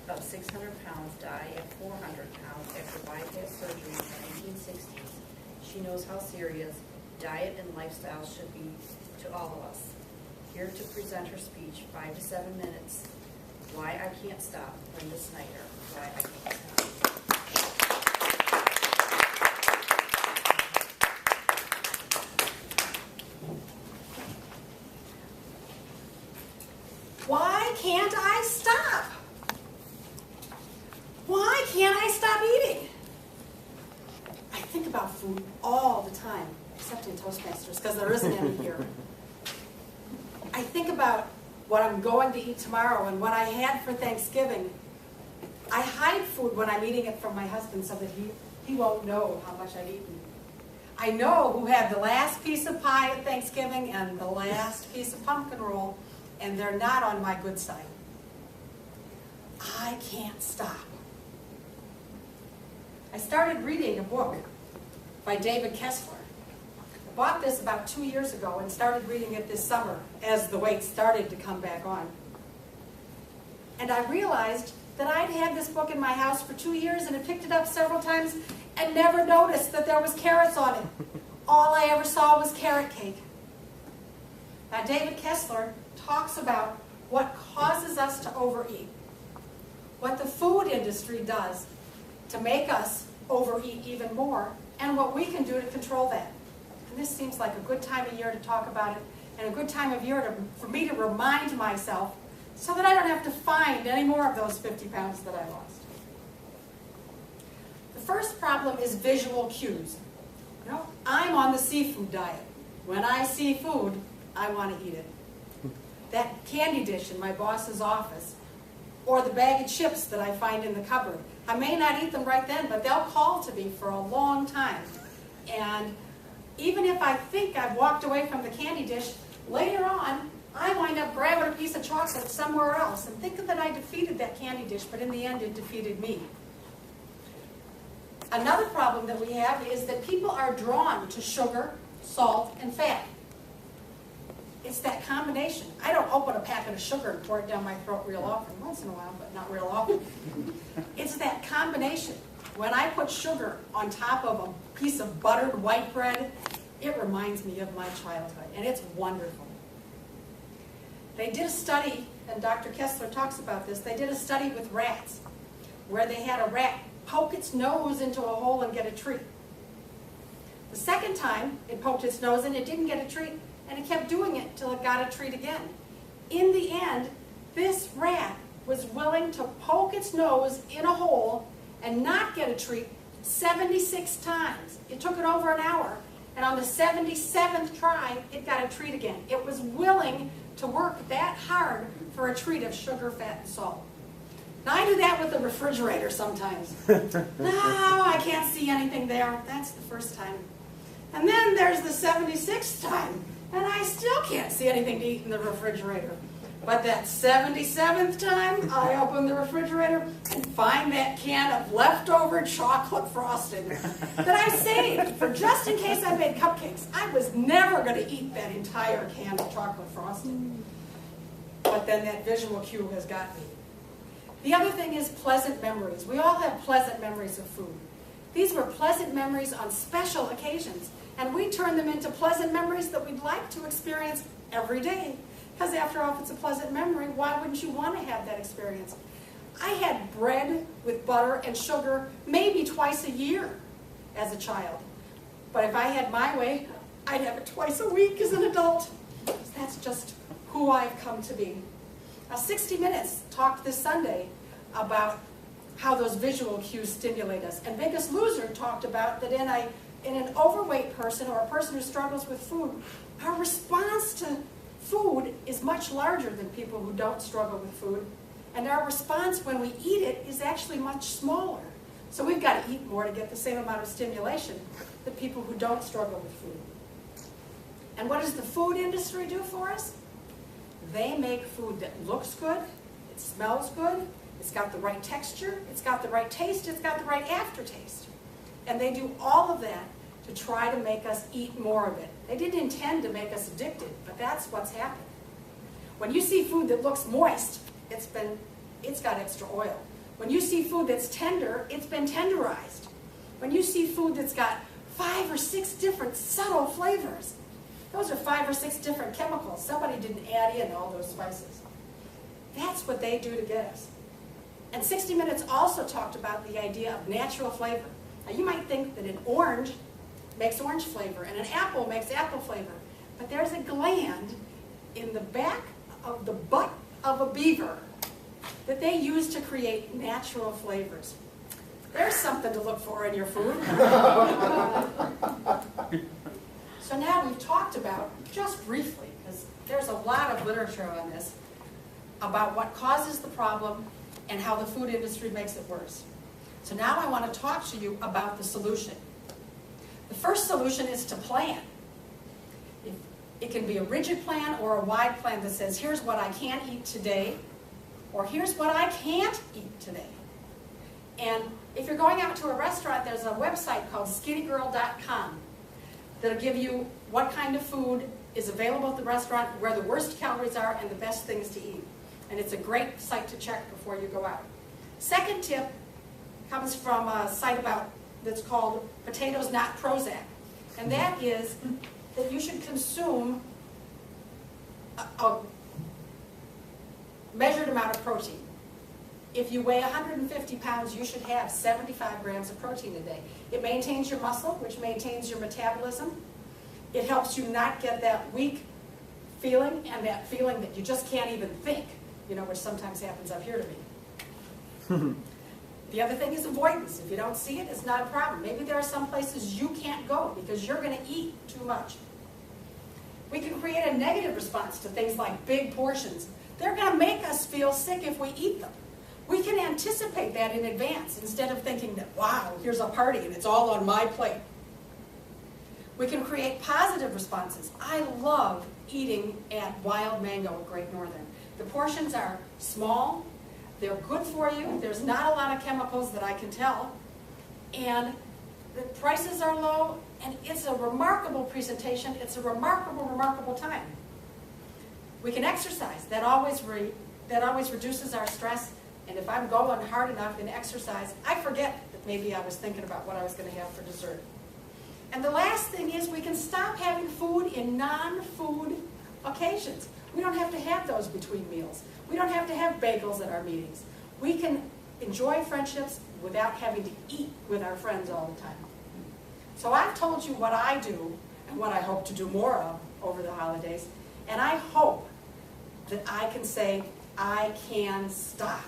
of 600 pounds die at 400 pounds after bypass surgery in the 1960s. She knows how serious diet and lifestyle should be to all of us. Here to present her speech, 5 to 7 minutes, Why I Can't Stop, Brenda Snyder. Why I Can't Stop. Why can't I stop? Why can't I stop eating? I think about food all the time, except in Toastmasters, because there isn't any here. I think about what I'm going to eat tomorrow and what I had for Thanksgiving. I hide food when I'm eating it from my husband so that he won't know how much I've eaten. I know who had the last piece of pie at Thanksgiving and the last piece of pumpkin roll, and they're not on my good side. I can't stop. I started reading a book by David Kessler. I bought this about 2 years ago and started reading it this summer as the weight started to come back on. And I realized that I'd had this book in my house for 2 years and had picked it up several times and never noticed that there was carrots on it. All I ever saw was carrot cake. Now, David Kessler talks about what causes us to overeat, what the food industry does to make us overeat even more, and what we can do to control that. And this seems like a good time of year to talk about it, and a good time of year for me to remind myself so that I don't have to find any more of those 50 pounds that I lost. The first problem is visual cues. You know, I'm on the seafood diet. When I see food, I want to eat it. That candy dish in my boss's office, or the bag of chips that I find in the cupboard. I may not eat them right then, but they'll call to me for a long time. And even if I think I've walked away from the candy dish, later on, I wind up grabbing a piece of chocolate somewhere else and thinking that I defeated that candy dish, but in the end it defeated me. Another problem that we have is that people are drawn to sugar, salt, and fat. It's that combination. I don't open a packet of sugar and pour it down my throat real often. Once in a while, but not real often. It's that combination. When I put sugar on top of a piece of buttered white bread, it reminds me of my childhood, and it's wonderful. They did a study, and Dr. Kessler talks about this, they did a study with rats, where they had a rat poke its nose into a hole and get a treat. The second time it poked its nose in, it didn't get a treat, and it kept doing it till it got a treat again. In the end, this rat was willing to poke its nose in a hole and not get a treat 76 times. It took it over an hour, and on the 77th try, it got a treat again. It was willing to work that hard for a treat of sugar, fat, and salt. Now, I do that with the refrigerator sometimes. No, I can't see anything there. That's the first time. And then there's the 76th time, and I still can't see anything to eat in the refrigerator. But that 77th time, I open the refrigerator and find that can of leftover chocolate frosting that I saved for just in case I made cupcakes. I was never going to eat that entire can of chocolate frosting. But then that visual cue has got me. The other thing is pleasant memories. We all have pleasant memories of food. These were pleasant memories on special occasions, and we turn them into pleasant memories that we'd like to experience every day. Because after all, if it's a pleasant memory, why wouldn't you want to have that experience? I had bread with butter and sugar maybe twice a year as a child. But if I had my way, I'd have it twice a week as an adult. That's just who I've come to be. Now, 60 Minutes talked this Sunday about how those visual cues stimulate us. And Biggest Loser talked about that in an overweight person or a person who struggles with food, our response to food is much larger than people who don't struggle with food. And our response when we eat it is actually much smaller. So we've got to eat more to get the same amount of stimulation that people who don't struggle with food. And what does the food industry do for us? They make food that looks good, it smells good, it's got the right texture, it's got the right taste, it's got the right aftertaste. And they do all of that to try to make us eat more of it. They didn't intend to make us addicted, but that's what's happened. When you see food that looks moist, it's got extra oil. When you see food that's tender, it's been tenderized. When you see food that's got 5 or 6 different subtle flavors, those are 5 or 6 different chemicals. Somebody didn't add in all those spices. That's what they do to get us. And 60 Minutes also talked about the idea of natural flavor. Now you might think that an orange makes orange flavor and an apple makes apple flavor, but there's a gland in the back of the butt of a beaver that they use to create natural flavors. There's something to look for in your food. So now we've talked about, just briefly, because there's a lot of literature on this, about what causes the problem and how the food industry makes it worse. So now I want to talk to you about the solution. The first solution is to plan. It can be a rigid plan or a wide plan that says, here's what I can't eat today, or here's what I can't eat today. And if you're going out to a restaurant, there's a website called skinnygirl.com that'll give you what kind of food is available at the restaurant, where the worst calories are, and the best things to eat. And it's a great site to check before you go out. Second tip comes from a site that's called Potatoes Not Prozac. And that is that you should consume a measured amount of protein. If you weigh 150 pounds, you should have 75 grams of protein a day. It maintains your muscle, which maintains your metabolism. It helps you not get that weak feeling and that feeling that you just can't even think, which sometimes happens up here to me. The other thing is avoidance. If you don't see it, it's not a problem. Maybe there are some places you can't go because you're going to eat too much. We can create a negative response to things like big portions. They're going to make us feel sick if we eat them. We can anticipate that in advance instead of thinking that, wow, here's a party and it's all on my plate. We can create positive responses. I love eating at Wild Mango at Great Northern. The portions are small, they're good for you, there's not a lot of chemicals that I can tell, and the prices are low, and it's a remarkable presentation. It's a remarkable time. We can exercise. That always reduces our stress. And if I'm going hard enough in exercise, I forget that maybe I was thinking about what I was going to have for dessert. And the last thing is we can stop having food in non-food occasions. We don't have to have those between meals. We don't have to have bagels at our meetings. We can enjoy friendships without having to eat with our friends all the time. So I've told you what I do and what I hope to do more of over the holidays. And I hope that I can say I can stop.